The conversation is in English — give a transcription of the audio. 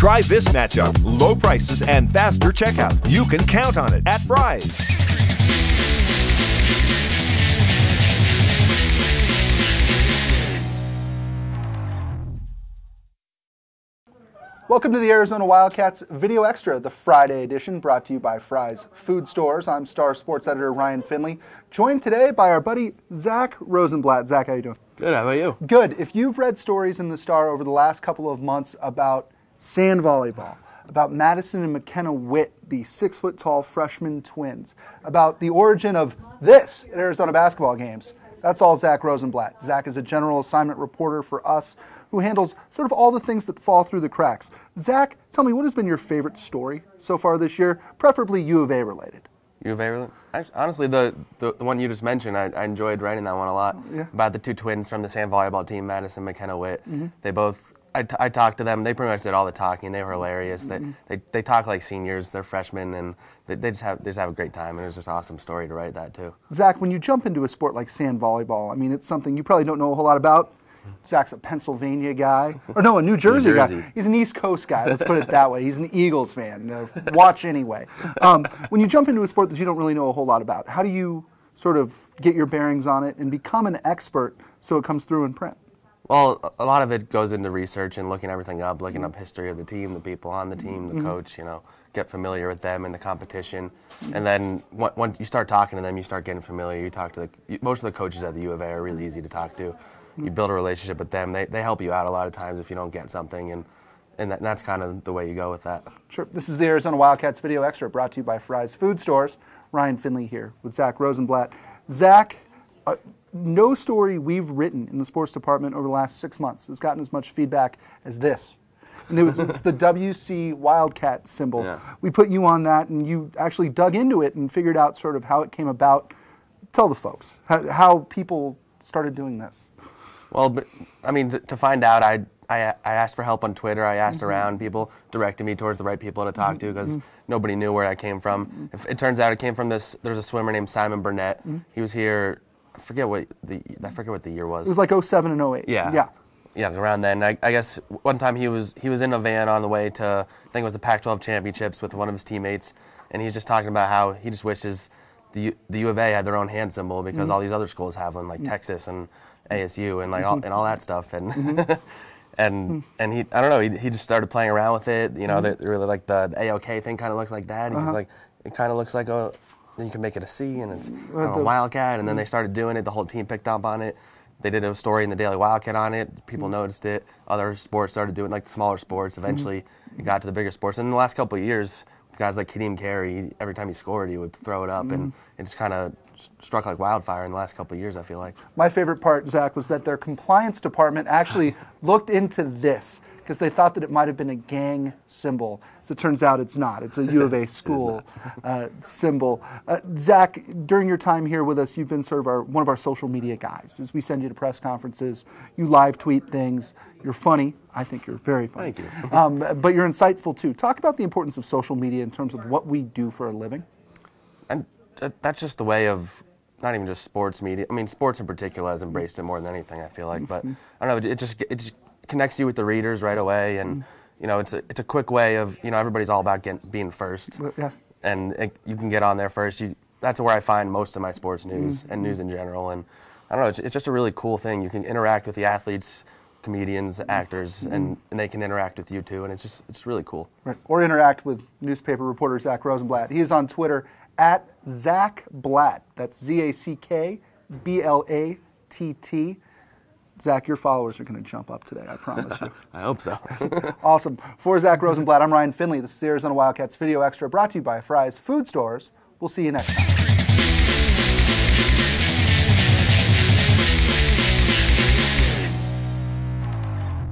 Try this matchup. Low prices and faster checkout. You can count on it at Fry's. Welcome to the Arizona Wildcats Video Extra, the Friday edition, brought to you by Fry's Food Stores. I'm Star Sports Editor Ryan Finley, joined today by our buddy Zack Rosenblatt. Zack, how you doing? Good, how about you? Good. If you've read stories in the Star over the last couple of months about sand volleyball, about Madison and McKenna Witt, the 6-foot-tall freshman twins, about the origin of this at Arizona basketball games, that's all Zack Rosenblatt. Zack is a general assignment reporter for us who handles sort of all the things that fall through the cracks. Zack, tell me, what has been your favorite story so far this year, preferably U of A related? U of A related? Honestly, the one you just mentioned, I enjoyed writing that one a lot. Yeah. About the two twins from the sand volleyball team, Madison and McKenna Witt. They both, I talked to them, they pretty much did all the talking, they were hilarious. They talk like seniors, they're freshmen, and they just have a great time, and it was just an awesome story to write that too. Zack, when you jump into a sport like sand volleyball, I mean, it's something you probably don't know a whole lot about. Zack's a Pennsylvania guy, or no, a New Jersey guy. He's an East Coast guy, let's put it that way. He's an Eagles fan, watch anyway. When you jump into a sport that you don't really know a whole lot about, how do you sort of get your bearings on it and become an expert so it comes through in print? Well, a lot of it goes into research and looking everything up, looking up history of the team, the people on the team, the coach, get familiar with them and the competition. And then once you start talking to them, you start getting familiar. You talk to most of the coaches at the U of A are really easy to talk to. You build a relationship with them. They help you out a lot of times if you don't get something, and that's kind of the way you go with that. Sure. This is the Arizona Wildcats Video Extra, brought to you by Fry's Food Stores. Ryan Finley here with Zack Rosenblatt. Zack, no story we've written in the sports department over the last 6 months has gotten as much feedback as this. And it's the WC Wildcat symbol. Yeah. We put you on that, and you actually dug into it and figured out sort of how it came about. Tell the folks how people started doing this. Well, I mean, to find out, I asked for help on Twitter. I asked around. People directed me towards the right people to talk to because nobody knew where I came from. It turns out it came from there's a swimmer named Simon Burnett. He was here, I forget what the year was. It was like 07 and 08. Yeah, around then. I guess one time he was in a van on the way to, I think it was the Pac-12 championships with one of his teammates, and he's just talking about how he just wishes the U of A had their own hand symbol because all these other schools have one, like Texas and ASU and like all that stuff, and and he, I don't know, he just started playing around with it. They really like the AOK thing kind of looks like that. He's like, it kind of looks like you can make it a C and it's a Wildcat, and then they started doing it. The whole team picked up on it. They did a story in the Daily Wildcat on it. People noticed it. Other sports started doing, like the smaller sports. Eventually, it got to the bigger sports. And in the last couple of years, guys like Kadeem Carey, every time he scored, he would throw it up, and it just kind of struck like wildfire in the last couple of years, I feel like. My favorite part, Zack, was that their compliance department actually looked into this because they thought that it might have been a gang symbol. As it turns out, it's not. It's a U of A school symbol. Zack, during your time here with us, you've been sort of one of our social media guys. As we send you to press conferences, you live tweet things. You're funny. I think you're very funny. Thank you. But you're insightful, too. Talk about the importance of social media in terms of what we do for a living. And that's just the way of not even just sports media. I mean, sports in particular has embraced it more than anything, I feel like. But I don't know, it just connects you with the readers right away, and it's a quick way of, everybody's all about being first. Yeah. And you can get on there first. That's where I find most of my sports news and news in general. And I don't know, it's just a really cool thing. You can interact with the athletes, comedians, actors, and they can interact with you too, and it's really cool. Right. Or interact with newspaper reporter Zack Rosenblatt. He is on Twitter at Zack Blatt. That's ZackBlatt. Zack, your followers are going to jump up today, I promise you. I hope so. Awesome. For Zack Rosenblatt, I'm Ryan Finley. This is the Arizona Wildcats Video Extra, brought to you by Fry's Food Stores. We'll see you next time.